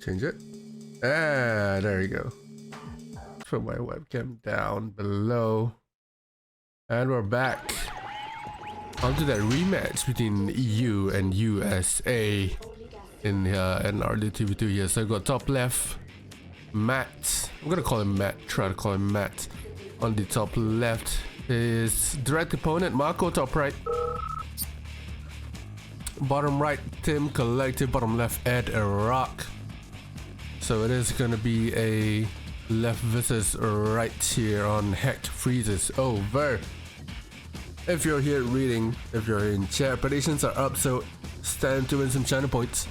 change it. Ah, there you go. Put my webcam down below. And we're back. Onto that rematch between EU and USA in RA2 here. So I got top left, Matt. I'm gonna call him Matt. Try to call him Matt. On the top left is direct opponent Marko. Top right. Bottom right, Tim. Kollektiv. Bottom left, Ed Rock. So it is gonna be a left versus right here on Hacked Freezes over. If you're here reading, if you're in chat, predictions are up, so stand to win some channel points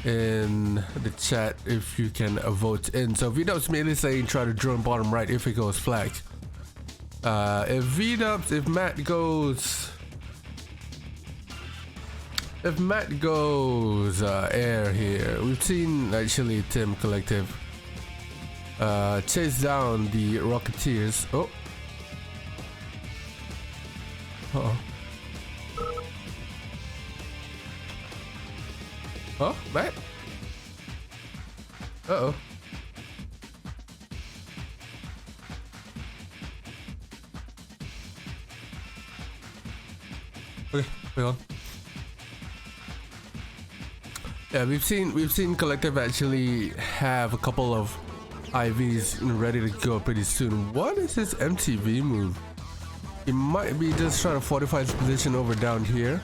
in the chat if you can vote in. So Vwww's mainly saying try to drone bottom right if it goes flag. If Matt goes air here, we've seen actually Tim Kollektiv chase down the Rocketeers. Oh. Uh-oh. Oh, Matt? Uh-oh. Okay, hang on. Yeah, we've seen Kollektiv actually have a couple of IVs ready to go pretty soon. What is his MTV move? He might be just trying to fortify his position over down here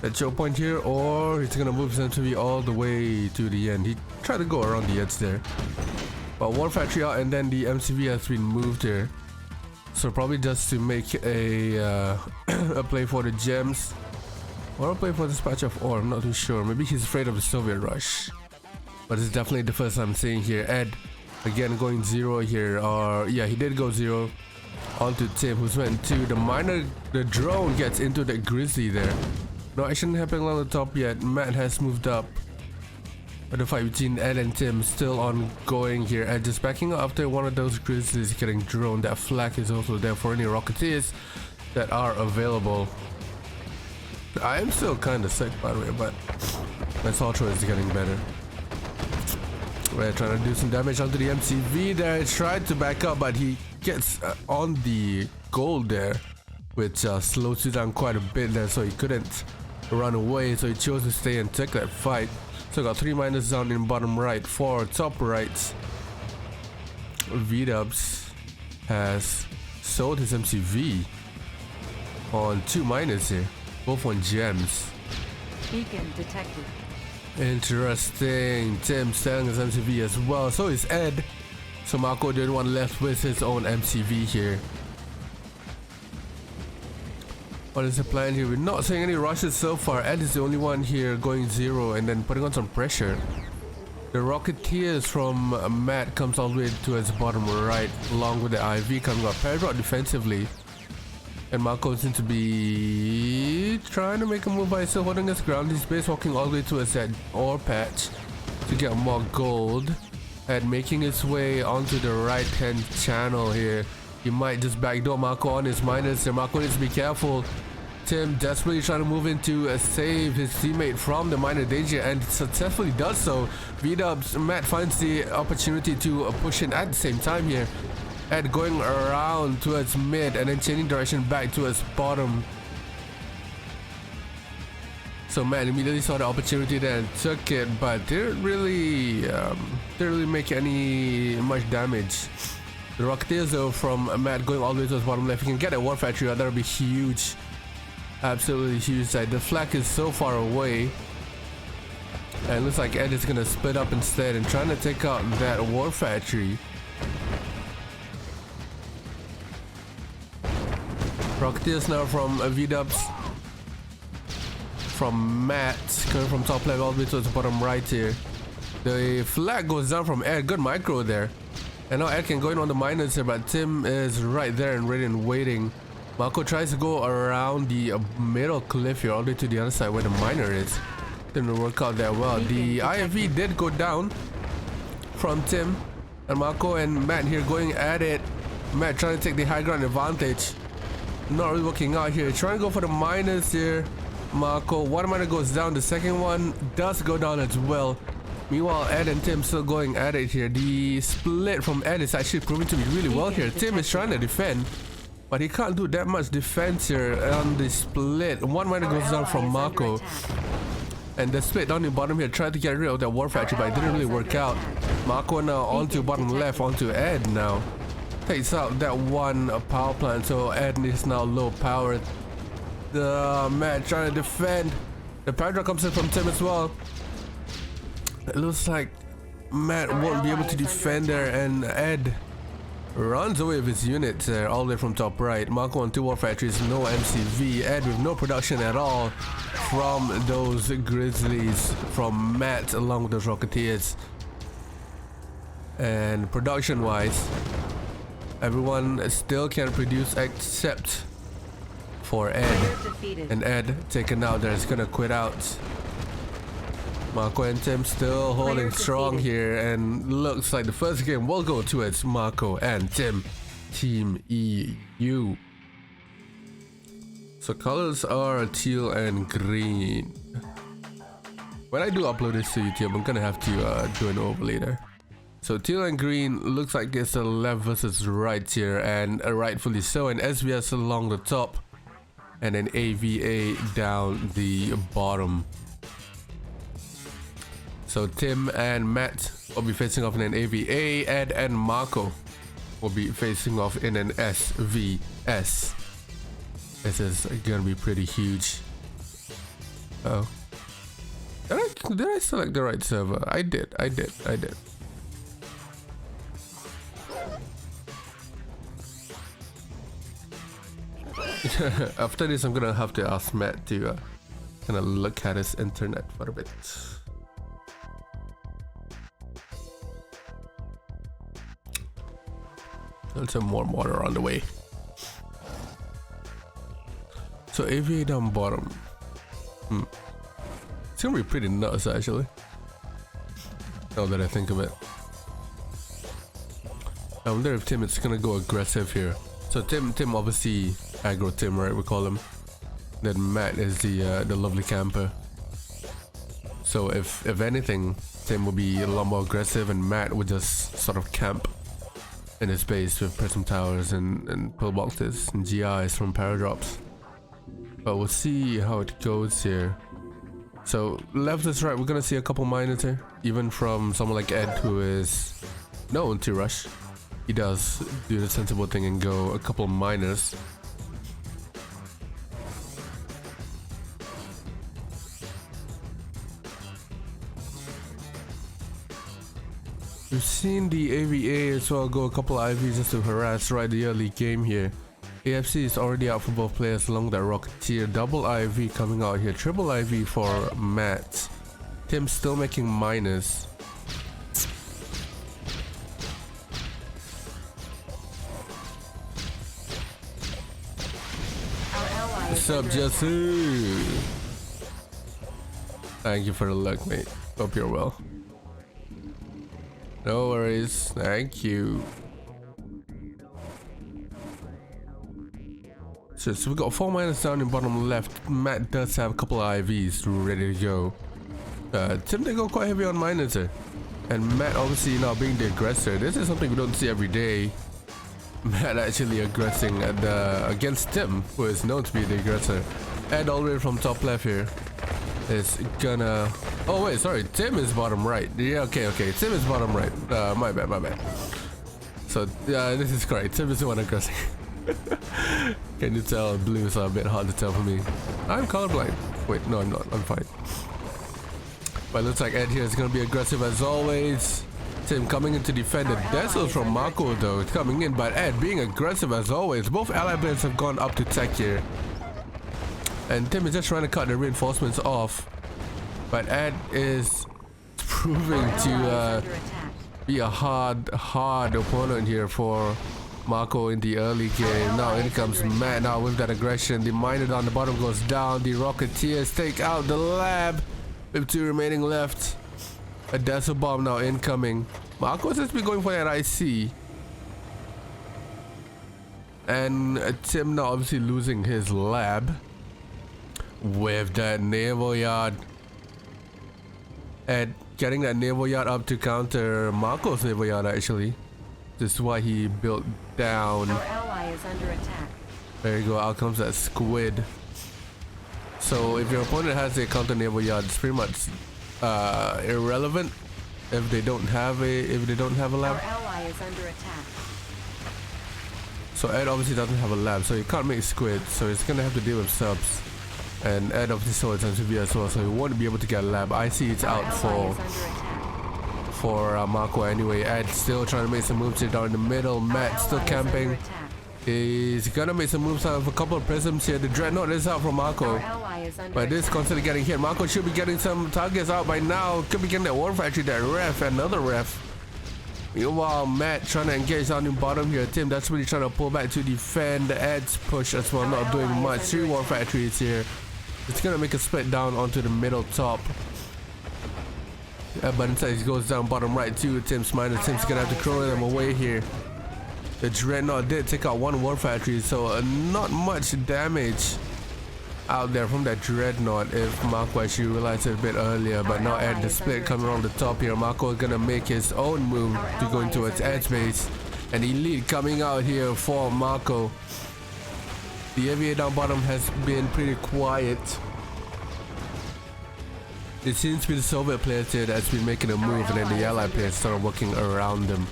at choke point here, or he's gonna move his MTV all the way to the end. He tried to go around the edge there, but War Factory out and then the MCV has been moved here, so probably just to make a a play for the gems or a play for dispatch of ore. I'm not too sure. Maybe he's afraid of the Soviet rush, but it's definitely the first I'm seeing here. Ed again going zero here, or yeah, he did go zero onto Tim, who's went to the miner. The drone gets into the grizzly there. No action happening along the top yet. Matt has moved up, but the fight between Ed and Tim still ongoing here. Ed just backing up after one of those grizzlies getting droned. That flag is also there for any Rocketeers that are available. I am still kind of sick, by the way, but my Saltro is getting better. We're trying to do some damage onto the MCV there. He tried to back up, but he gets on the gold there, which slows you down quite a bit there, so he couldn't run away, so he chose to stay and take that fight. So got 3 miners down in bottom right. 4 top right. Vwww has sold his MCV on 2 miners here, both on gems. Beacon detected. Interesting. Tim selling his MCV as well. So is Ed. So Marko did one left with his own MCV here. What is the plan here? We're not seeing any rushes so far. Ed is the only one here going zero and then putting on some pressure. The Rocketeers from Matt comes all the way to his bottom right, along with the IV coming up. Paired out defensively. And Marko seems to be trying to make a move by still holding his ground. He's base walking all the way to his ore patch to get more gold. And making his way onto the right hand channel here. He might just backdoor Marko on his miners. So Marko needs to be careful. Tim desperately trying to move in to save his teammate from the miner danger and successfully does so. Vwww's Matt finds the opportunity to push in at the same time here. Ed going around towards mid and then changing direction back towards bottom. So Matt immediately saw the opportunity there and took it, but didn't really make much damage. The Rocketeers though from Matt going all the way to his bottom left. He can get a War Factory out, that'll be huge. Absolutely huge. The flag is so far away. And it looks like Ed is gonna split up instead and trying to take out that War Factory. Rocketeers now from Vwww's, from Matt, coming from top left all the way towards the bottom right here. The flag goes down from Ed. Good micro there. And now Ed can go in on the miners here, but Tim is right there and ready and waiting. Marko tries to go around the middle cliff here all the way to the other side where the miner is. Didn't work out that well. The IFV did go down from Tim. And Marko and Matt here going at it. Matt trying to take the high ground advantage. Not really working out here. Trying to go for the miners here. Marko. One miner goes down. The second one does go down as well. Meanwhile, Ed and Tim still going at it here. The split from Ed is actually proving to be really well here. Tim is trying to defend, but he can't do that much defense here on the split. One miner goes down from Marko. And the split down in bottom here tried to get rid of that war factory, but it didn't really work out. Marko now onto bottom left, onto Ed now. Takes out that one power plant, so Ed is now low powered. The Matt trying to defend. The Padra comes in from Tim as well. It looks like Matt won't be able to defend there, and Ed runs away with his units there all the way from top right. Marko on 2 war factories, no MCV. Ed with no production at all from those Grizzlies, from Matt along with those Rocketeers. And production wise, everyone still can produce except for Ed. And Ed taken out there is gonna quit out. Marko and Tim still holding strong here, and looks like the first game will go towards Marko and Tim, Team EU. So colors are teal and green. When I do upload this to YouTube, I'm gonna have to do an overlay there. So teal and green looks like it's a left versus right here, and rightfully so, and SVS along the top, and then AVA down the bottom. So Tim and Matt will be facing off in an AVA, Ed and Marko will be facing off in an SVS. This is gonna be pretty huge. Oh. Did I select the right server? I did. After this, I'm gonna have to ask Matt to kind of look at his internet for a bit. And some more water on the way. So AVA down bottom. It's gonna be pretty nuts actually, now that I think of it. I wonder if Tim is gonna go aggressive here. So Tim obviously aggro Tim, right? We call him. Then Matt is the lovely camper. So if anything, Tim will be a lot more aggressive, and Matt would just sort of camp in his base with prism towers and pillboxes and GIs from paradrops. But we'll see how it goes here. So left is right, we're gonna see a couple miners here, even from someone like Ed, who is known to rush. He does do the sensible thing and go a couple miners. We've seen the AVA as well go a couple of IVs just to harass right the early game here. AFC is already out for both players along that Rocketeer. Double IV coming out here. Triple IV for Matt. Tim still making minus. What's up, Jesse? Thank you for the luck, mate. Hope you're well. No worries, thank you. So we got 4 miners down in bottom left. Matt does have a couple of IVs ready to go. Tim, they go quite heavy on miners here. And Matt obviously now being the aggressor. This is something we don't see every day. Matt actually aggressing against Tim, who is known to be the aggressor. Ed all the way from top left here is gonna... Oh wait, sorry, Tim is bottom right. Yeah, okay, Tim is bottom right. My bad. So this is correct. Tim is the one aggressing. Can you tell? Blues are a bit hard to tell for me. I'm colorblind. Wait, no, I'm not. I'm fine. But it looks like Ed here is gonna be aggressive as always. Tim coming in to defend the Dessels from Marko though. It's coming in, but Ed being aggressive as always. Both ally players have gone up to tech here. And Tim is just trying to cut the reinforcements off. But Ed is proving to be a hard opponent here for Marko in the early game. Now in comes Matt now with that aggression. The miner down the bottom goes down. The Rocketeers take out the lab with 2 remaining left. A Dessel bomb now incoming. Marko has been going for that IC. And Tim now obviously losing his lab with that naval yard. Ed getting that naval yard up to counter Marko's naval yard actually. This is why he built down. Our ally is under attack. There you go, out comes that squid. So if your opponent has a counter naval yard, it's pretty much irrelevant if they don't have a lab. Our ally is under attack. So Ed obviously doesn't have a lab, so he can't make squid, so he's gonna have to deal with subs. And Ed obviously saw it's on severe as well, so he won't be able to get a lab. I see it's out for Marko anyway. Ed still trying to make some moves here down in the middle. Matt still camping. He's gonna make some moves out of a couple of prisms here. The dreadnought is out from Marko, but this is constantly getting hit. Marko should be getting some targets out by now. Could be getting that war factory, that ref, another ref. Meanwhile, Matt trying to engage down in bottom here. Tim that's really trying to pull back to defend the Ed's push as well, not doing much. 3 war factories here. It's gonna make a split down onto the middle top. But instead he goes down bottom right too. Tim's minus. Tim's gonna have to throw them away here. The dreadnought did take out 1 war factory, so not much damage out there from that dreadnought if Marko actually realized it a bit earlier. But now at the split coming on the top here, Marko is gonna make his own move to go into its edge base. An elite coming out here for Marko. The AVA down bottom has been pretty quiet. It seems to be the Soviet players here that's been making a move, and then the Allied players started working around them.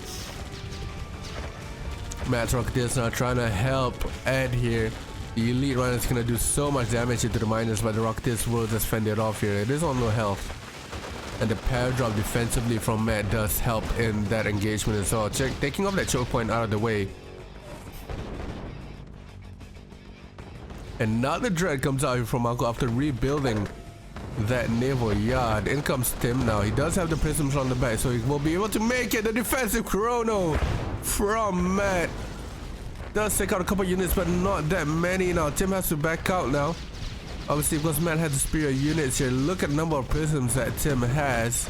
Matt Rocketeers now trying to help Ed here. The elite runner is going to do so much damage into the miners, but the Rocketeers will just fend it off here. It is on low health. And the power drop defensively from Matt does help in that engagement as well. Taking off that choke point out of the way. Another dread comes out here from Marko after rebuilding that naval yard. In comes Tim now. He does have the prisms on the back, so he will be able to make it. The defensive chrono from Matt does take out a couple units, but not that many. Now Tim has to back out now, obviously, because Matt has the superior units here. Look at the number of prisms that Tim has.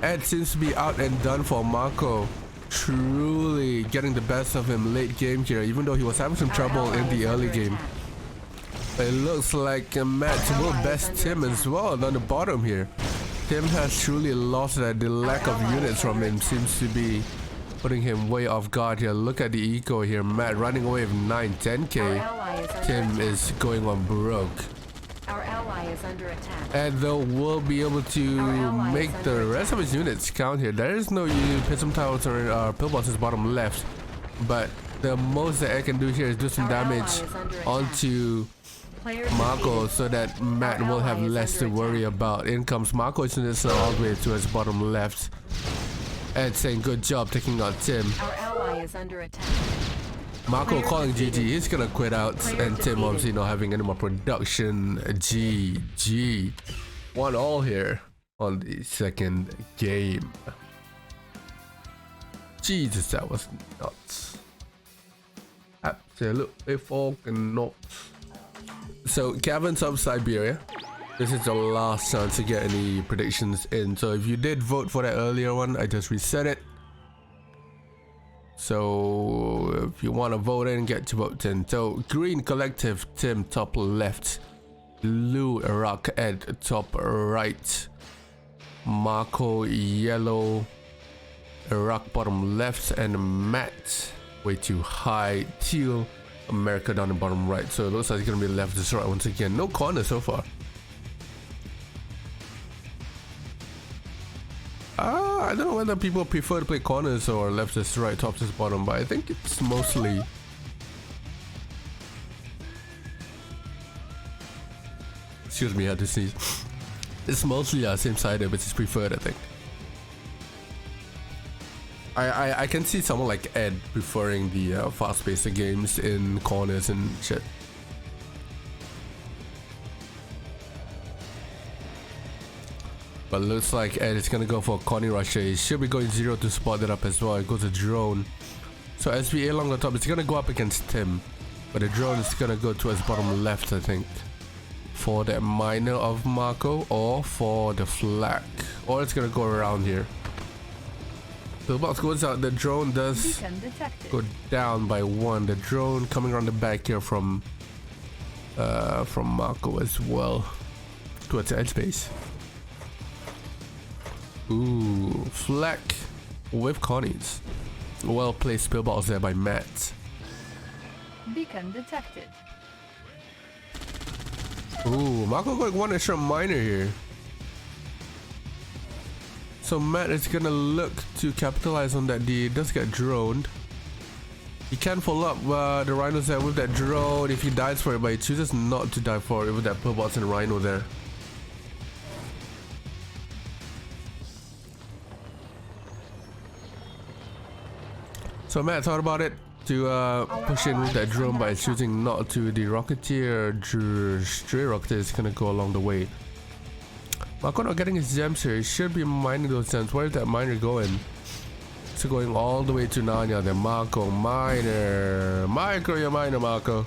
Ed seems to be out and done for Marko. Truly getting the best of him late game here, even though he was having some trouble in the early game. It looks like Matt will best Tim as well down the bottom here. Tim has truly lost that. The lack of units from him seems to be putting him way off guard here. Look at the eco here. Matt running away with 9-10k. Tim is going on broke. Our ally is under attack. And though we'll be able to make the rest of his units count here. There is no prism towers or pillboxes bottom left, but the most that I can do here is do some damage onto Marko so that Matt will have less to worry about. In comes Marko's units all the way to his bottom left. And saying good job taking out Tim. Our ally is under attack. Marko calling GG. He's gonna quit out, and Tim obviously not having any more production. GG. 1-all here on the second game. Jesus, that was nuts. Absolutely fucking nuts. So Kevin's up Siberia. This is the last chance to get any predictions in. So if you did vote for that earlier one, I just reset it. So if you want to vote in, get to vote in. So green Kollektiv, Tim top left. Blue Iraq Ed top right. Marko yellow. Iraq bottom left, and Matt way too high. Teal America down the bottom right. So it looks like it's gonna be left to right once again. No corner so far. I don't know whether people prefer to play corners or left to right, top to bottom, but I think it's mostly excuse me, I had to sneeze. It's mostly same sided, which is preferred, I think. I can see someone like Ed preferring the fast-paced games in corners and shit. But looks like Ed is gonna go for a corny rusher. He should be going 0 to spot it up as well. It goes a drone. So SVA along the top, it's gonna go up against Tim. But the drone is gonna go towards bottom left, I think. For the miner of Marko or for the flak. Or it's gonna go around here. The box goes out, the drone does go down by 1. The drone coming around the back here from Marko as well. Towards the edge base. Ooh, Fleck with Connies. Well placed spillballs there by Matt. Beacon detected. Ooh, Marko going one extra miner here. So Matt is gonna look to capitalize on that. He does get droned. He can follow up the rhinos there with that drone if he dies for it, but he chooses not to die for it with that pillbox and rhino there. So Matt thought about it to push in with that drone by choosing not to. The Rocketeer, stray Rocketeer is gonna go along the way. Marko not getting his gems here. He should be mining those gems. Where is that miner going? So going all the way to Nanya. Then Marko, miner. Micro your miner, Marko.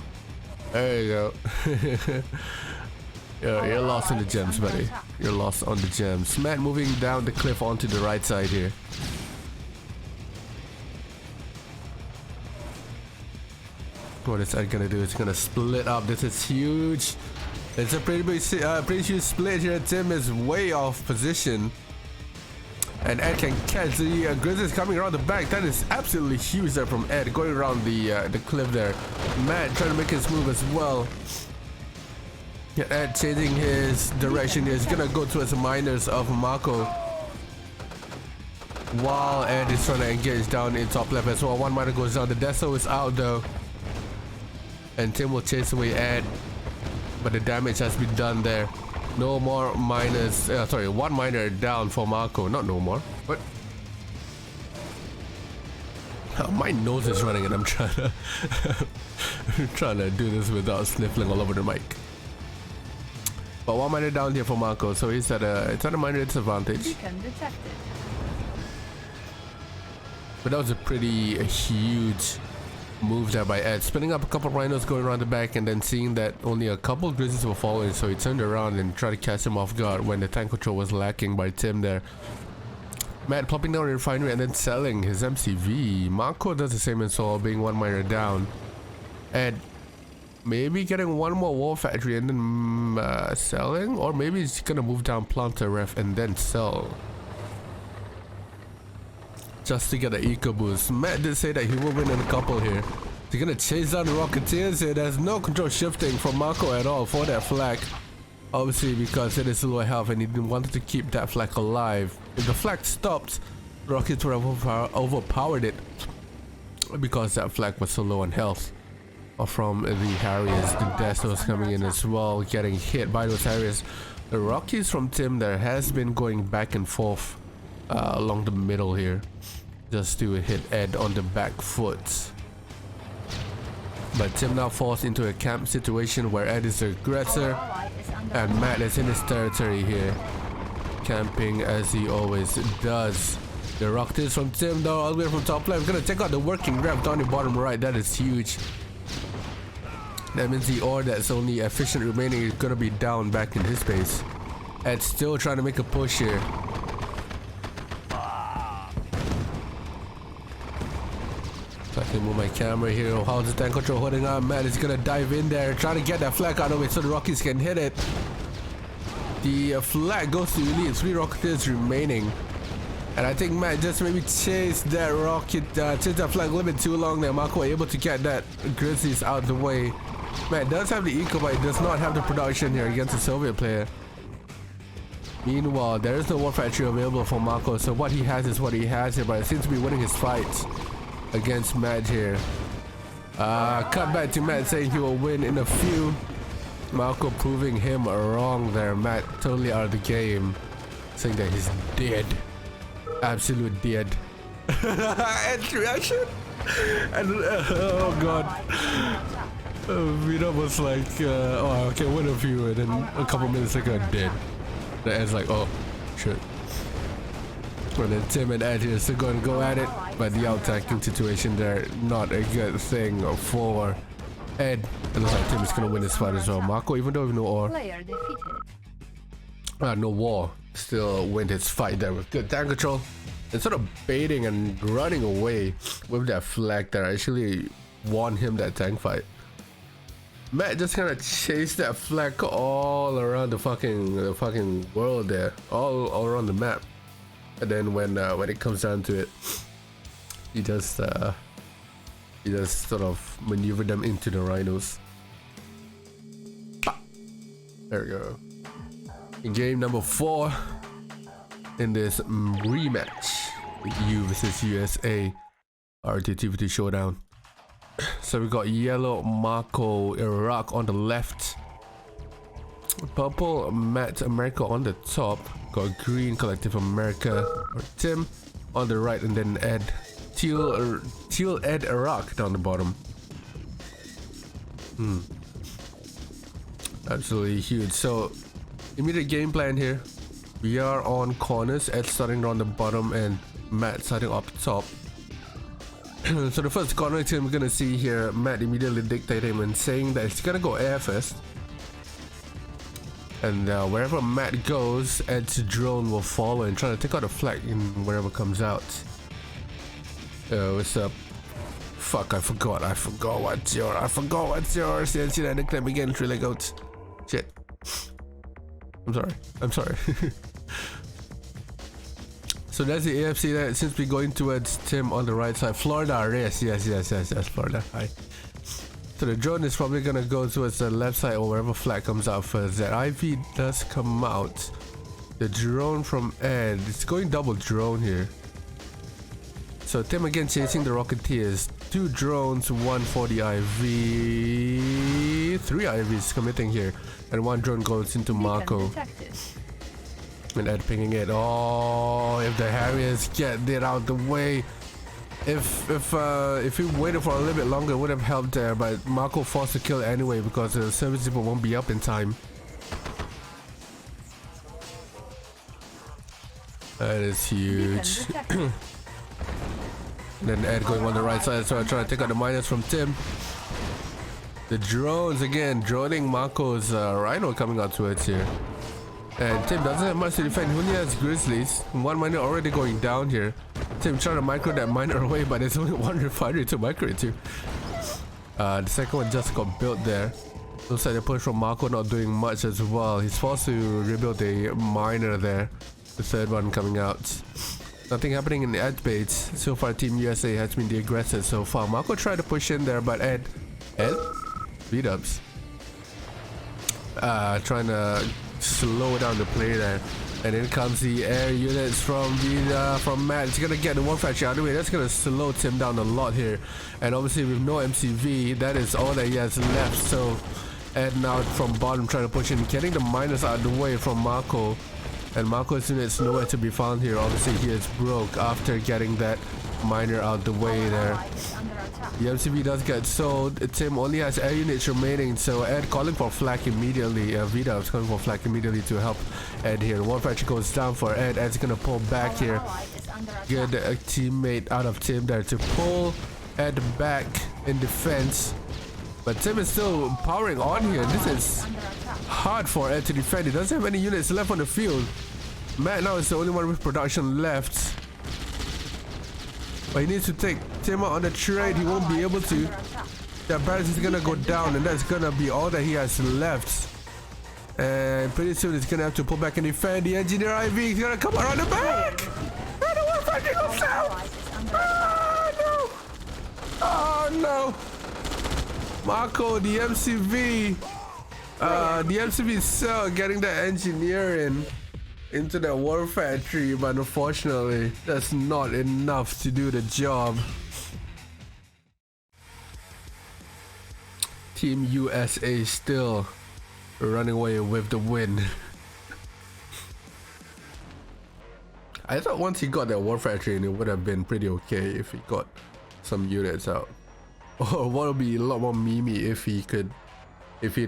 There you go. Yeah, you're lost in the gems, buddy. You're lost on the gems. Matt moving down the cliff onto the right side here. What is Ed gonna do? It's gonna split up. This is huge. It's a pretty big, pretty huge split here. Tim is way off position, and Ed can catch the Grizzlies coming around the back. That is absolutely huge there from Ed, going around the cliff there. Matt trying to make his move as well. Yeah, Ed changing his direction here. He's gonna go towards the miners of Marko, while Ed is trying to engage down in top left as well. One miner goes down. The Deso is out though. And Tim will chase away Ed, but the damage has been done there. No more miners. Sorry, one miner down for Marko. Not no more. What? Oh, my nose is running, and I'm trying to trying to do this without sniffling all over the mic. But one miner down here for Marko, so he's at a minor disadvantage. Beacon detected. But that was a pretty huge move there by Ed, spinning up a couple rhinos going around the back, and then seeing that only a couple Grizzlies were following, so he turned around and tried to catch him off guard when the tank control was lacking by Tim there. Matt popping down the refinery and then selling his MCV. Marko does the same as well, being one miner down. Ed maybe getting one more war factory and then selling, or maybe he's gonna move down planter ref and then sell, just to get an eco boost. Matt did say that he will win in a couple here. He's gonna chase down the Rocketeers here. There's no control shifting from Marko at all for that flag. Obviously because it is low health and he wanted to keep that flag alive. If the flag stopped, Rockets would have overpowered it because that flag was so low on health. From the Harriers, the Desos coming in as well, getting hit by those Harriers. The Rockies from Tim there has been going back and forth along the middle here, just to hit Ed on the back foot. But Tim now falls into a camp situation where Ed is the aggressor and Matt is in his territory here, camping as he always does. The Rockets from Tim though, all the way from top left, gonna take out the working rep down the bottom right. That is huge. That means the ore that's only efficient remaining is gonna be down back in his base. Ed's still trying to make a push here. So I can move my camera here. How's the tank control holding up? Matt is gonna dive in there, trying to get that flag out of it so the Rockies can hit it. The flag goes to elite. 3 Rockets remaining. And I think Matt just maybe chased that rocket, chased that flag a little bit too long there. Marko able to get that Grizzlies out of the way. Matt does have the eco, but he does not have the production here against a Soviet player. Meanwhile, there is no war factory available for Marko, so what he has is what he has here, but it seems to be winning his fights against Matt here. Cut back to Matt saying he will win in a few. Marko proving him wrong there. Matt totally out of the game, saying that he's dead. Absolute dead. Ed's reaction. And oh god. Vito was like, oh, okay, win a few, and then a couple minutes later, dead. The Ed's like, oh, shit. And then Tim and Ed here still going to go at it, but the out-attacking situation there, not a good thing for Ed. It looks like Tim is going to win this fight as well. Marko, even though we have no ore, Player defeated. no war, still win his fight there with good tank control. Instead of baiting and running away with that flag that actually won him that tank fight. Matt just kind of chased that flag all around the fucking world there, all around the map. And then when it comes down to it, he just sort of maneuver them into the rhinos. There we go. In game number 4 in this rematch, EU versus USA RT2 showdown. So we got yellow Marko Iraq on the left, purple Matt America on the top, got green Kollektiv America or Tim on the right, and then Ed teal Ed Iraq down the bottom. Absolutely huge. So immediate game plan here, we are on corners, Ed starting on the bottom and Matt starting up top. So the first corner team we're gonna see here, Matt immediately dictating and saying that he's gonna go air first, and wherever Matt goes, Ed's drone will follow and try to take out the flag in wherever comes out. What's up? Fuck, I forgot what's yours. Yeah, see that in the clip again, really goats. Shit. I'm sorry. So that's the AFC that since we're going towards Tim on the right side. Florida, yes, Florida. Hi. So the drone is probably gonna go towards the left side or wherever flag comes out first. That IV does come out. The drone from Ed, it's going double drone here. So Tim again chasing the Rocketeers. 2 drones, 1 for the IV, 3 IVs committing here, and 1 drone goes into Marko. And Ed pinging it. Oh, if the Harriers get it out the way. If we waited for a little bit longer, it would have helped there, but Marko forced to kill anyway because the service depot won't be up in time. That is huge. Then Ed going on the right side, so I try to take out the miners from Tim. The drones again, droning Marko's Rhino coming out towards here. And Tim doesn't have much to defend. He only has Grizzlies. 1 miner already going down here. Tim trying to micro that miner away, but there's only 1 refinery to micro it to. The second one just got built there. Looks like the push from Marko not doing much as well. He's forced to rebuild a miner there. The third one coming out. Nothing happening in the edge base. So far Team USA has been the aggressor so far. Marko tried to push in there, but Ed beat-ups. Trying to slow down the play there. And in comes the air units from Matt. He's gonna get the one factory out of the way. That's gonna slow Tim down a lot here. And obviously with no MCV, that is all that he has left. So Ed now from bottom trying to push in, getting the miners out of the way from Marko. And Marko's unit's nowhere to be found here. Obviously he is broke after getting that miner out the way there. The MCV does get sold. Tim only has air units remaining, so Ed calling for flak immediately. Vida is calling for flak immediately to help Ed here. One factory goes down for Ed. Ed's gonna pull back here. Good teammate out of Tim there to pull Ed back in defense. But Tim is still powering on here. This is hard for Ed to defend. He doesn't have any units left on the field. Matt now is the only one with production left. But he needs to take Tim out on the trade. He won't be able to. That barracks is gonna go down, and that's gonna be all that he has left. And pretty soon he's gonna have to pull back and defend. The engineer IV is gonna come around the back. I don't want to go south. Oh no! Oh no! Marko, the MCV. The MCV cell getting the engineer into the war factory, but unfortunately that's not enough to do the job. Team USA still running away with the win. I thought once he got that war factory, it would have been pretty okay if he got some units out. Or what would be a lot more memey if he could, if he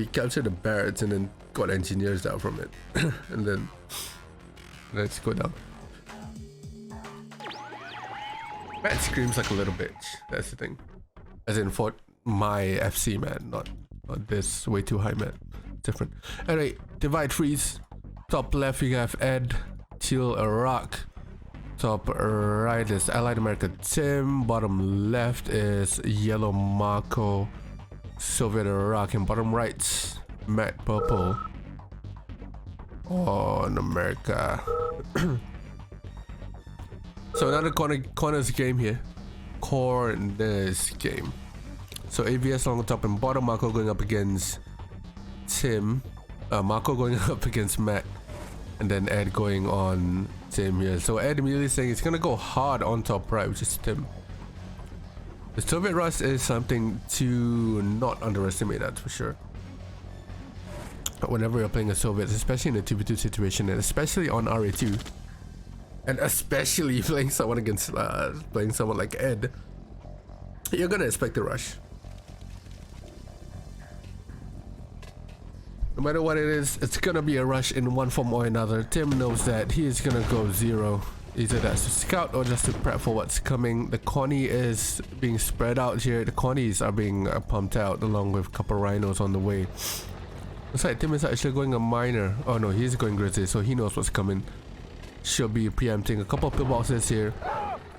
captured the barracks and then got engineers out from it. And then let's go down. Matt screams like a little bitch. That's the thing. As in for my FC man, not this way too high man. Different. Anyway, divide freeze. Top left you have Ed, Teal Iraq. Top right is Allied America Tim. Bottom left is Yellow Marko, Soviet Iraq. And bottom right, Matt Purple on America. So another corners game here. Corners game. So AVS along the top and bottom. Marko going up against Tim. Marko going up against Matt. And then Ed going on Tim here. So Ed immediately saying he's gonna go hard on top right, which is Tim. The Soviet rush is something to not underestimate, that's for sure. But whenever you're playing a Soviet, especially in a 2v2 situation, and especially on RA2, and especially playing someone against playing someone like Ed, you're gonna expect a rush. No matter what it is, it's gonna be a rush in one form or another. Tim knows that he is gonna go zero. Either that's to scout or just to prep for what's coming. The Connie is being spread out here. The Connies are being pumped out along with a couple rhinos on the way. Looks like Tim is actually going a miner. Oh no, he's going grizzly, so he knows what's coming. Should be preempting a couple of pillboxes here.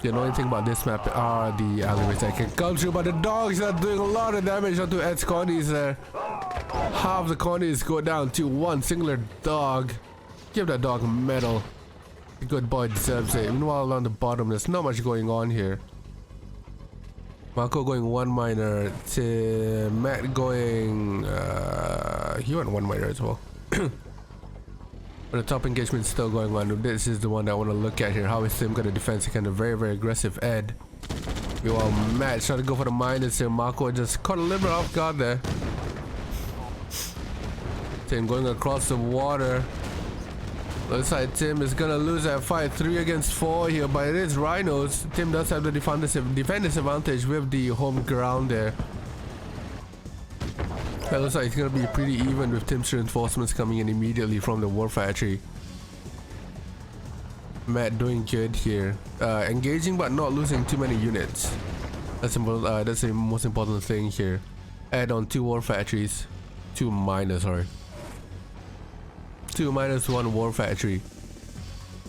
The annoying thing about this map are the alleyways that can come through, but the dogs are doing a lot of damage onto Ed's Connies there. Half the Connies go down to one singular dog. Give that dog a medal. The good boy deserves it. Meanwhile, on the bottom, there's not much going on here. Marko going one miner. Matt going... he went one miner as well. But the top engagement is still going on. This is the one that I want to look at here. How is Tim going to defend against a very, very aggressive Ed? Meanwhile, Matt trying to go for the miners here. Marko just caught a little bit off guard there. Tim going across the water. Looks like Tim is gonna lose that fight. 3 against 4 here, but it is rhinos. Tim does have the defender's advantage with the home ground there. That looks like it's gonna be pretty even with Tim's reinforcements coming in immediately from the war factory. Matt doing good here. Engaging but not losing too many units. That's the most important thing here. Add on 2 war factories. 2 miners, sorry. 2 minus 1 war factory.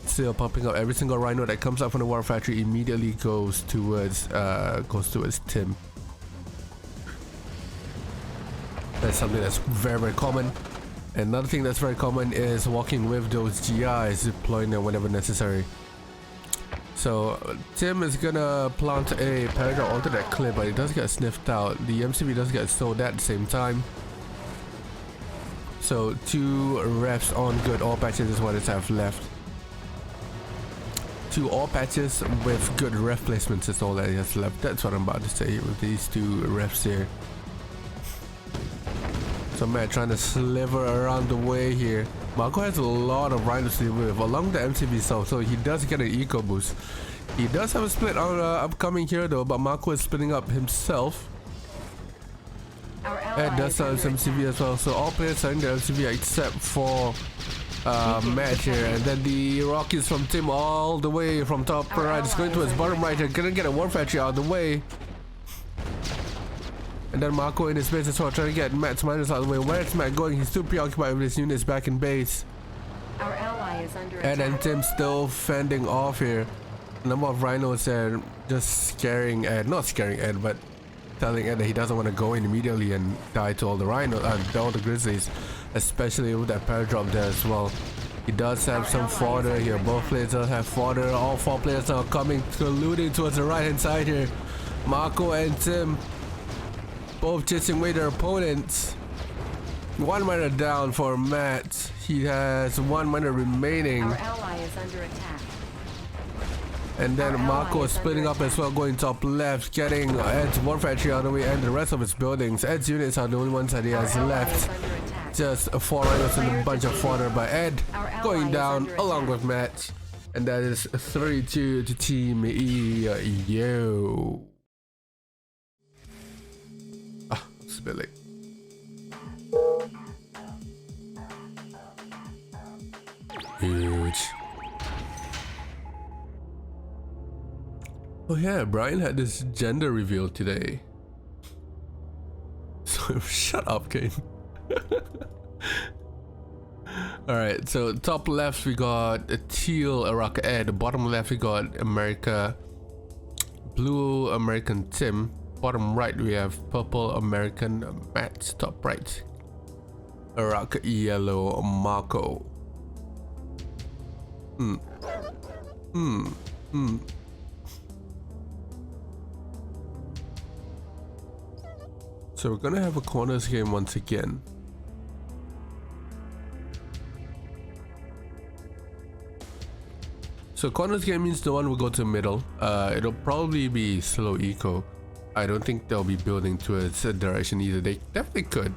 Still pumping up every single rhino that comes out from the war factory immediately goes towards Tim. That's something that's very, very common. Another thing that's very common is walking with those GIs, deploying them whenever necessary. So Tim is gonna plant a paragraph onto that clip, but it does get sniffed out. The MCV does get sold at the same time. So 2 refs on good all patches is what it's have left. 2 all patches with good ref placements is all that it has left. That's what I'm about to say with these 2 refs here. So Matt trying to sliver around the way here. Marko has a lot of rhinos to deal with along the MCV south, so he does get an eco boost. He does have a split on upcoming here though, but Marko is splitting up himself. Ed does have some MCV as well, so all players are in the MCV except for Matt here, and then the rockets from Tim all the way from top right is going towards bottom right here, gonna get a war factory out of the way. And then Marko in his base as well, trying to get Matt's miners out of the way. Where's Matt going? He's too preoccupied with his units back in base. Our ally is under Ed attack. and Tim still fending off here. A number of rhinos there just scaring Ed, not scaring Ed, but telling Ed that he doesn't want to go in immediately and die to all the rhinos, all the grizzlies, especially with that paradrop there as well. He does have some fodder here. Both players does have fodder. All 4 players are coming, colluding towards the right hand side here. Marko and Tim both chasing away their opponents. 1 miner down for Matt. He has 1 miner remaining. Our ally is under attack. And then Marko is splitting up as well, going top left, getting Ed's war factory out of the way and the rest of his buildings. Ed's units are the only ones that he has left. Just 4 rhinos and a bunch of fodder by Ed going down along with Matt. And that is 3-2 to Team Yo. Ah, it's a bit late. Huge. Oh yeah, Brian had this gender reveal today. So shut up, Kane. Alright, so top left we got a teal Iraq Ed. Bottom left we got America, blue American Tim. Bottom right we have purple American Matt. Top right Iraq yellow Marko. So we're gonna have a corners game once again. So corners game means no one will go to middle. It'll probably be slow eco. I don't think they'll be building towards a direction either. They definitely could,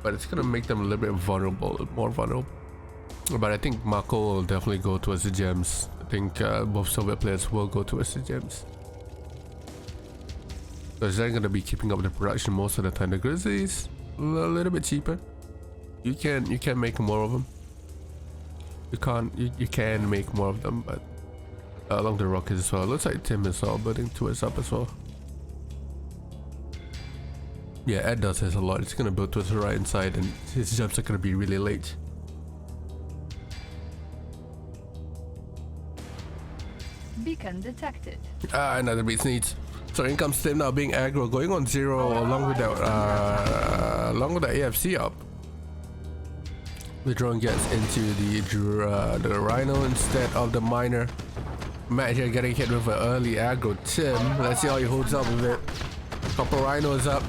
but it's gonna make them a little bit vulnerable, more vulnerable. But I think Marko will definitely go towards the gems. I think both Soviet players will go towards the gems, because they're gonna be keeping up the production most of the time. The Grizzlies a little bit cheaper. You can make more of them. You can make more of them, but along the rockets as well. Looks like Tim is all building towards up as well. Yeah, Ed does this a lot. It's gonna build towards the right hand side, and his jumps are gonna be really late. Beacon detected. Another beat needs. So in comes Tim now being aggro, going on 0 along with that AFC up. The drone gets into the Rhino instead of the miner. Matt here getting hit with an early aggro. Tim, let's see how he holds up with it. Couple Rhinos up.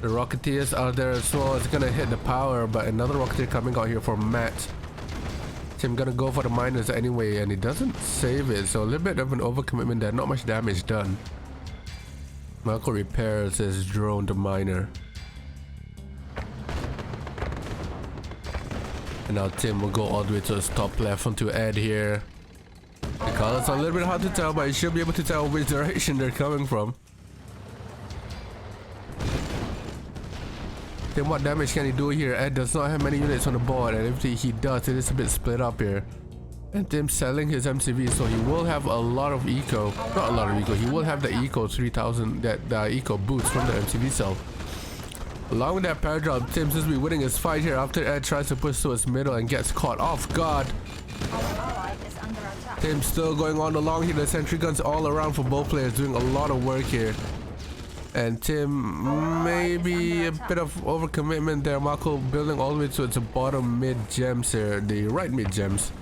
The Rocketeers are there as well. It's gonna hit the power, but another Rocketeer coming out here for Matt. Tim gonna go for the miners anyway, and he doesn't save it, so a little bit of an overcommitment there. Not much damage done. Marko repairs his drone to miner. And now Tim will go all the way to his top left onto Ed here. The colors are a little bit hard to tell, but you should be able to tell which direction they're coming from. Then what damage can he do here? Ed does not have many units on the board, and if he does, it is a bit split up here. And Tim selling his MCV, so he will have a lot of eco. Not a lot of eco, he will have the eco 3000, the eco boost from the MCV cell. Along with that paradrap, Tim seems to be winning his fight here after Ed tries to push to his middle and gets caught off guard. Tim still going on along here. The sentry guns all around for both players, doing a lot of work here. And Tim, maybe a bit of overcommitment there. Marko building all the way to its bottom mid gems here, the right mid gems,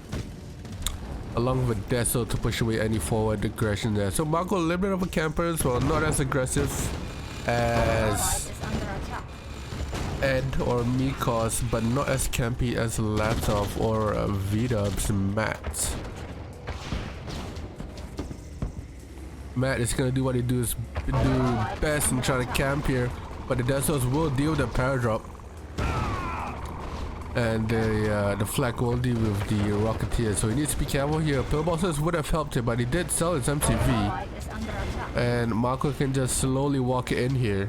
along with Deso to push away any forward aggression there. So Marko a little bit of a camper as well, not as aggressive as Ed or Mikos, but not as campy as Laptop or Vwww's Matt. Matt is gonna do what he do best and try to camp here, but the Desos will deal with the paradrap, and the flak will deal with the Rocketeer. So he needs to be careful here. Pillbosses would have helped him, but he did sell his MCV, and Marko can just slowly walk in here.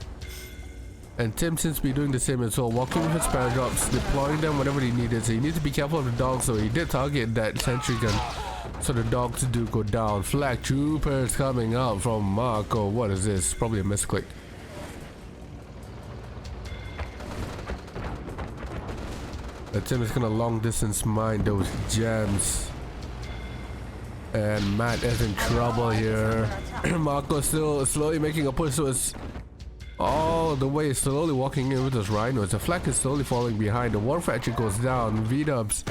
And Tim seems to be doing the same as well, walking with his paradrops, deploying them whenever he needed. So he needs to be careful of the dogs, so he did target that sentry gun, so the dogs do go down. Flag troopers coming out from Marko. What is this? Probably a misclick. But Tim is gonna long distance mine those gems. And Matt is in trouble here. Marko still slowly making a push, so it's all the way slowly walking in with those rhinos. The flag is slowly falling behind. The war factory goes down. Vwww's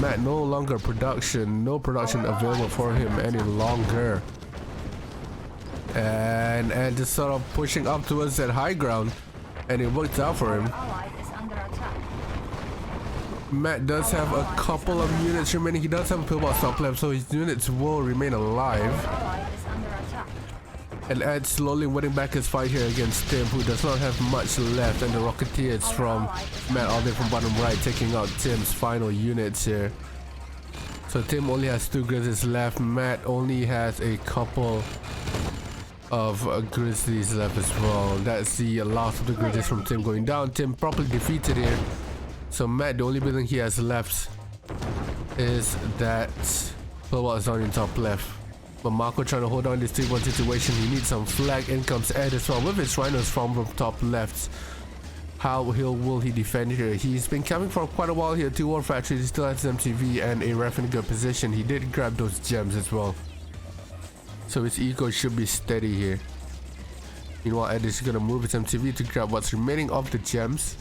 Matt no longer production. No production available for him any longer. And just sort of pushing up towards that high ground, and it worked out for him. Matt does have a couple of units remaining. He does have a pillbox top left, so his units will remain alive. And Ed slowly winning back his fight here against Tim, who does not have much left, and the Rocketeers from Matt all the way from bottom right, taking out Tim's final units here. So Tim only has 2 Grizzlies left. Matt only has a couple of Grizzlies left as well. That's the last of the Grizzlies from Tim going down. Tim properly defeated here. So Matt, the only building he has left is that pillbox down in top left. But Marko trying to hold on this 3-1 situation. He needs some flag. In comes Ed as well with his rhinos from top left. How will he defend here? He's been coming for quite a while here. 2 war factories. He still has his MTV and a ref in a good position. He did grab those gems as well, so his eco should be steady here. Meanwhile, Ed is gonna move his MTV to grab what's remaining of the gems.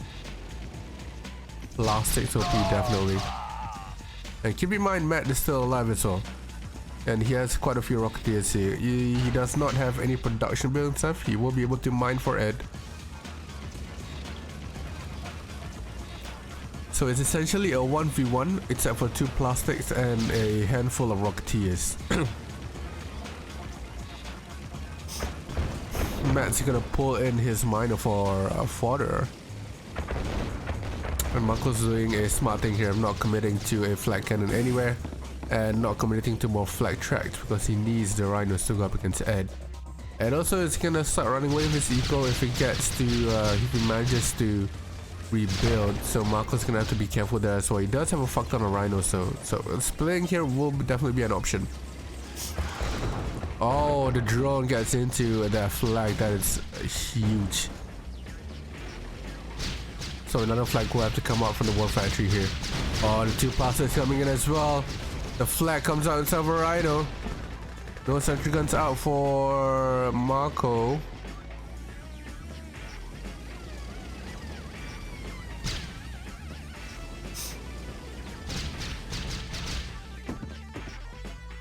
Last 6 OP definitely. And keep in mind, Matt is still alive as well, and he has quite a few Rocketeers here. He does not have any production build stuff. He will be able to mine for Ed. So it's essentially a 1v1 except for 2 plastics and a handful of rocketeers. Matt's gonna pull in his miner for fodder. And Marko's doing a smart thing here of not committing to a flag cannon anywhere and not committing to more flag tracks because he needs the rhinos to go up against Ed. And also it's gonna start running away with his eco if he gets to, if he manages to rebuild. So Marko's gonna have to be careful there as well. He does have a fuck ton of rhinos, so splitting here will definitely be an option. Oh, the drone gets into that flag. That is huge. So another flag will have to come out from the war factory here. Oh, the 2 plastics coming in as well. The flag comes out inside of a rhino. No sentry guns out for Marko.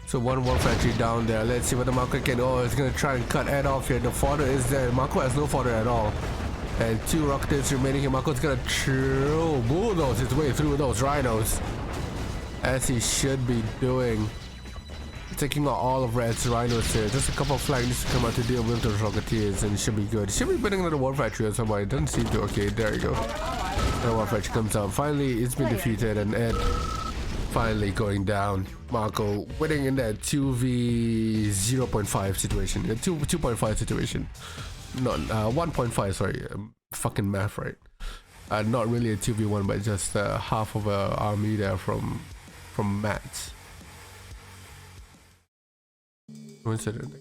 So 1 war factory down there. Let's see what the Marko can. Oh, it's gonna try and cut Ed off here. The fodder is there. Marko has no fodder at all. And 2 rockets remaining here. Marko's gonna bulldoze his way through those rhinos, as he should be doing. Taking out all of Red's rhinos here. Just a couple of flags needs to come out to deal with those rocketeers, and it should be good. Should be building another war factory or somebody. It doesn't seem to. Okay, there you go. Another war factory comes out. Finally, it's been defeated, and Ed finally going down. Marko winning in that 2v0.5 situation. 2.5 situation. Not 1.5. Sorry, fucking math, right? Not really a 2v1, but just half of a army there from Matt. One second.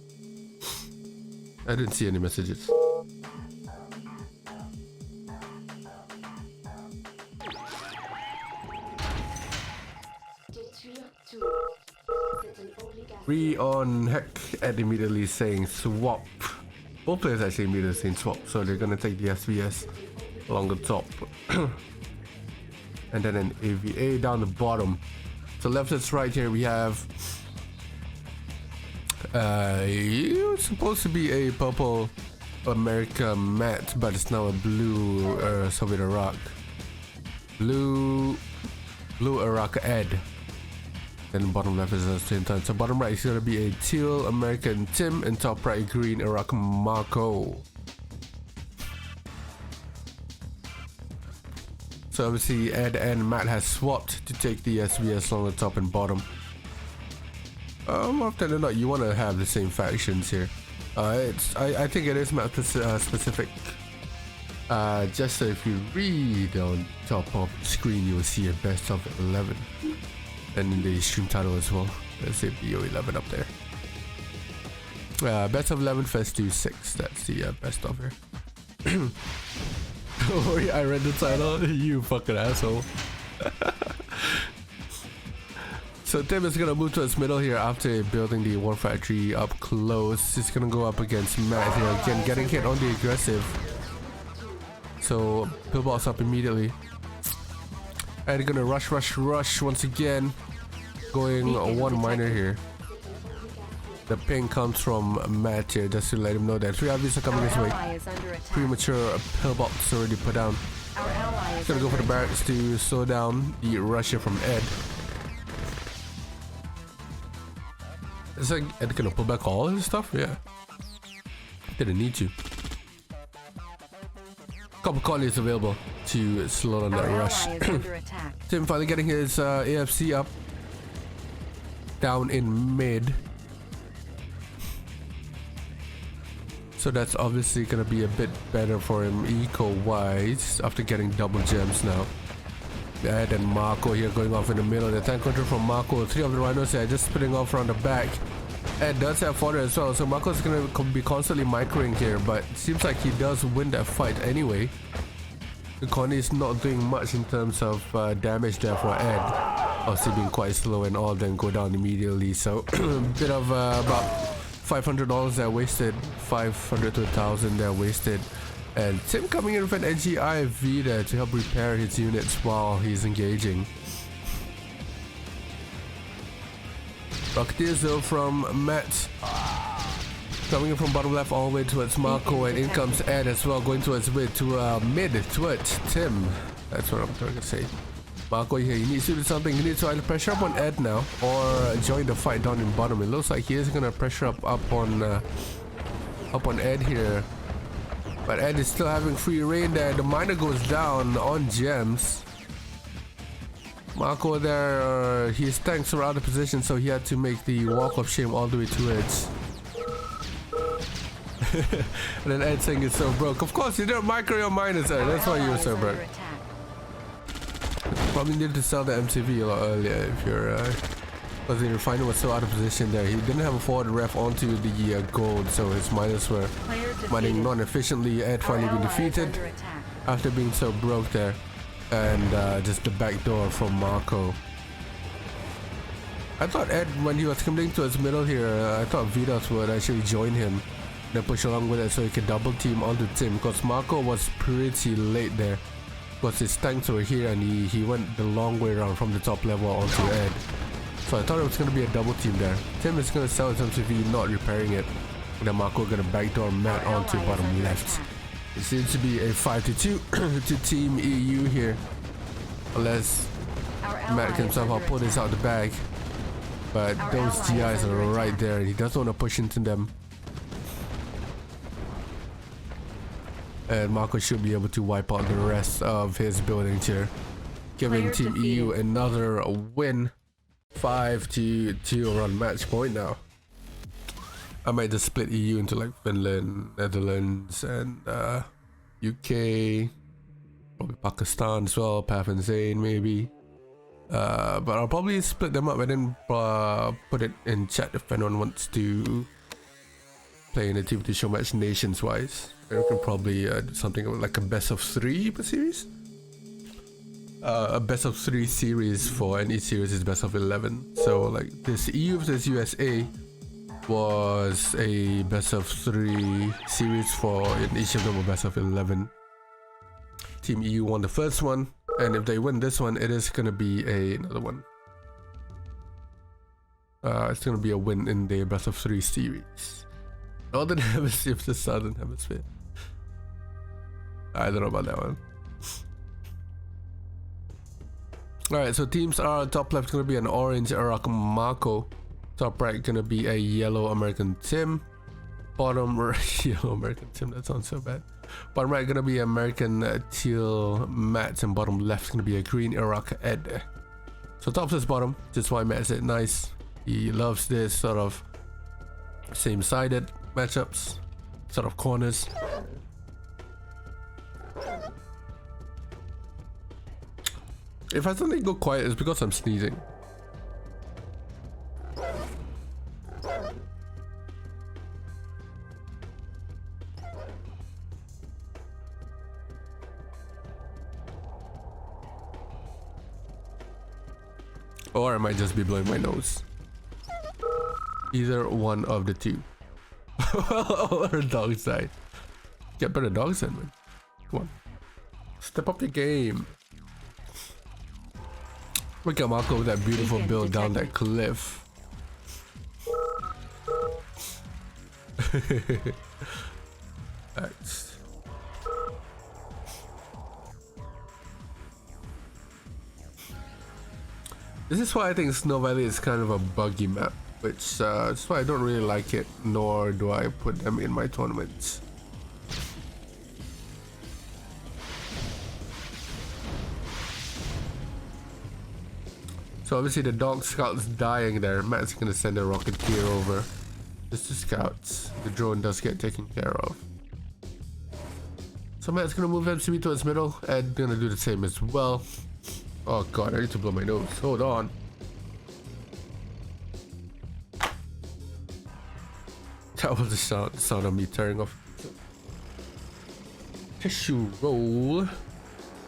I didn't see any messages. We on heck Ed immediately saying swap. Both players actually immediately saying swap, so they're gonna take the SVS along the top. And then an AVA down the bottom. So left is right here we have it's supposed to be a purple America matte, but it's now a blue Soviet Iraq. Blue Iraq Ed. Then bottom left is at the same time. So bottom right is gonna be a teal American Tim, and top right green Iraq Marko. So obviously Ed and Matt has swapped to take the SVS on the top and bottom. More often than not, you want to have the same factions here. I think it is map specific. Just so if you read on top of the screen, you will see a best of 11, and in the stream title as well, there's a BO11 up there. Best of 11 Fest 6. That's the best of here. Don't worry, I read the title. You fucking asshole. So Tim is gonna move to his middle here after building the war factory up close. He's gonna go up against Matt here again, getting hit on the aggressive. So pillbox up immediately. And they're gonna rush once again. Going 1 miner here. The ping comes from Matt here, just to let him know that 3 RVs are coming this way. Premature pillbox already put down. He's gonna go for the barracks to slow down the rush here from Ed. Is Ed gonna pull back all his stuff? Yeah. Didn't need to. Couple collies available to slow down that rush. Tim finally getting his AFC up. Down in mid. So that's obviously gonna be a bit better for him eco-wise after getting double gems now. Ed and Marko here going off in the middle. The tank control from Marko. 3 of the rhinos here just splitting off around the back. Ed does have fodder as well, so Marko's gonna be constantly microing here, but it seems like he does win that fight anyway. The Connie is not doing much in terms of damage there for Ed. Obviously being quite slow and all of them go down immediately, so a bit of about $500 there wasted, 500 to 1,000 there wasted. And Tim coming in with an edgy IFV there to help repair his units while he's engaging. Rocketeers though from Matt. Coming in from bottom left all the way towards Marko, and in comes Ed as well, going towards mid to mid towards Tim. That's what I'm trying to say. Marko here, he needs to do something. He needs to either pressure up on Ed now or join the fight down in bottom. It looks like he is gonna pressure up on Ed here, but Ed is still having free reign there. The miner goes down on gems. Marko there, his tanks were out of position, so he had to make the walk of shame all the way to Ed's. And then Ed saying it's so broke. Of course, you don't micro your miners, Ed. That's why you were so broke. Probably needed to sell the MCV a lot earlier if you're because the refiner was so out of position there. He didn't have a forward ref onto the gold, so his miners were mining non-efficiently. Ed finally been defeated after being so broke there, and just the back door from Marko. I thought Ed, when he was coming towards middle here, I thought Vidas would actually join him, then push along with it so he could double team onto Tim, because Marko was pretty late there. Because his tanks were here and he went the long way around from the top level onto Ed. So I thought it was going to be a double team there. Tim is going to sell his MCV, not repairing it. And then Marko going to backdoor Matt onto bottom left. It seems to be a 5-2 to Team EU here. Unless Matt can somehow pull this out the bag. But those GIs are right there and he doesn't want to push into them. And Marko should be able to wipe out the rest of his buildings here, giving Team EU another win. 5-2 around match point now. I might just split EU into like Finland, Netherlands, and UK, probably Pakistan as well, Path and Zayn maybe. But I'll probably split them up and then put it in chat if anyone wants to play in a TV show match nations wise. We can probably do something like a best of 3 series. A best of 3 series for any series is best of 11. So like this EU versus USA was a best of 3 series for each of them a best of 11. Team EU won the first one, and if they win this one, it is gonna be another one. It's gonna be a win in the best of 3 series. Northern Hemisphere versus Southern Hemisphere. I don't know about that one. Alright, so teams are top left gonna be an orange Iraq Marko. Top right gonna be a yellow American Tim. Bottom right, yellow American Tim, that sounds so bad. Bottom right gonna be American teal Matt, and bottom left gonna be a green Iraq Ed. So top versus bottom, just why Matt said nice. He loves this sort of same-sided matchups, sort of corners. If I suddenly go quiet, it's because I'm sneezing. Or I might just be blowing my nose. Either one of the two. Or dog side. Get better dog side, man. Come on. Step up your game. Look at Marko with that beautiful build down that cliff. That's... This is why I think Snow Valley is kind of a buggy map, which that's why I don't really like it, nor do I put them in my tournaments. So obviously the dog scout's dying there. Matt's gonna send a rocketeer over. Just the scouts. The drone does get taken care of. So Matt's gonna move MCB towards middle. Ed gonna do the same as well. Oh god, I need to blow my nose. Hold on. That was the sound of me tearing off. Tissue roll.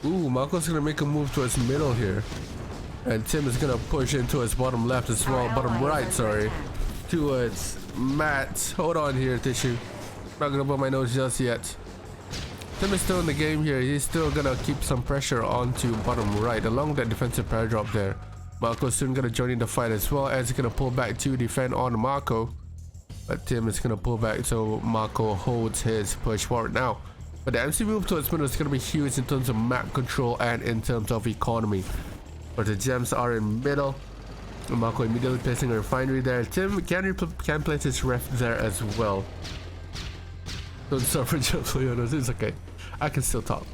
Ooh, Marko's gonna make a move towards middle here. And Tim is gonna push into his bottom left as well, bottom right, sorry, towards Matt. Hold on here, Tissue. Not gonna blow my nose just yet. Tim is still in the game here. He's still gonna keep some pressure onto bottom right along that defensive paradrap there. Marko's soon gonna join in the fight as well, as he's gonna pull back to defend on Marko. But Tim is gonna pull back, so Marko holds his push forward now. But the MC move towards middle is gonna be huge in terms of map control and in terms of economy. But the gems are in middle. Marko immediately placing a refinery there. Tim can place his ref there as well. Don't suffer, Jones. It's okay. I can still talk.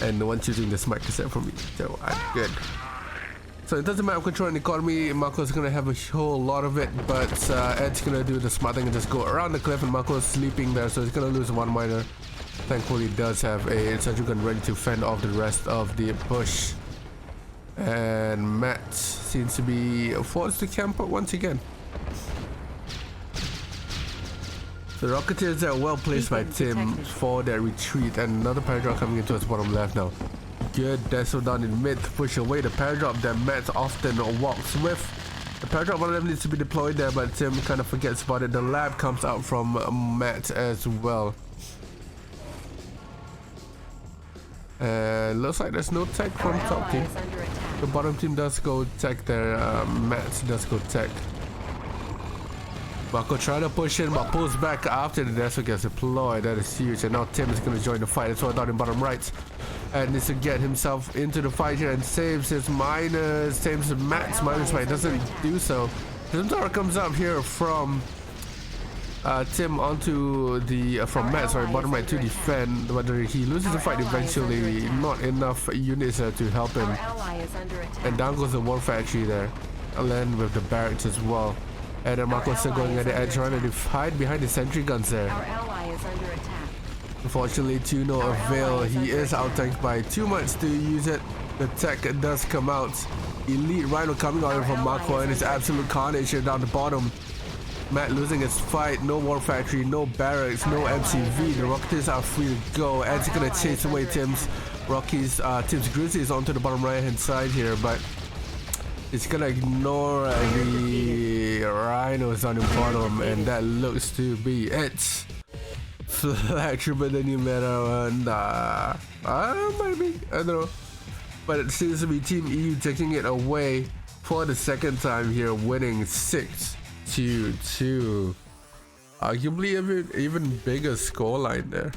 And no one choosing this mic except for me, so I'm good. So in terms of map control and economy, Marko's gonna have a whole lot of it, but Ed's gonna do the smart thing and just go around the cliff, and Marko's sleeping there, so he's gonna lose one miner. Thankfully, he does have a sentry gun ready to fend off the rest of the push. And Matt seems to be forced to camp out once again. The Rocketeers are well placed by Tim for their retreat, and another paradrop coming into his bottom left now. Good, Deso down in mid to push away the paradrop that Matt often walks with. The paradrop one of them needs to be deployed there, but Tim kind of forgets about it. The lab comes out from Matt as well. And looks like there's no tech from top team. The bottom team does go tech there. Matt does go tech. Marko trying to push in, but pulls back after the Deso gets deployed. That is huge. And now Tim is going to join the fight. That's what down in bottom right. And needs to get himself into the fight here and saves his miners. Saves Matt's miners, but he doesn't do so. Zimtara comes up here from Tim onto the from Matt, sorry, bottom right to defend. Whether he loses the fight eventually, not enough units to help him. And down goes the war factory there. I'll end with the barracks as well. And then Marko's still going at the edge, trying to hide behind the sentry guns there. Unfortunately, to no avail. He is out-tanked by too much to use it. The tech does come out. Elite Rhino coming out from Marko, and it's absolute carnage here down the bottom. Matt losing his fight. No war factory, no barracks, no MCV. The Rocketeers are free to go. Ed's gonna chase away Tim's Grizzlies onto the bottom right-hand side here, but it's gonna ignore the Rhinos on the bottom, and that looks to be it. Flag with the new meta, nah, maybe, I don't know. But it seems to be Team EU taking it away for the second time here, winning 6-2-2. Arguably even bigger scoreline there.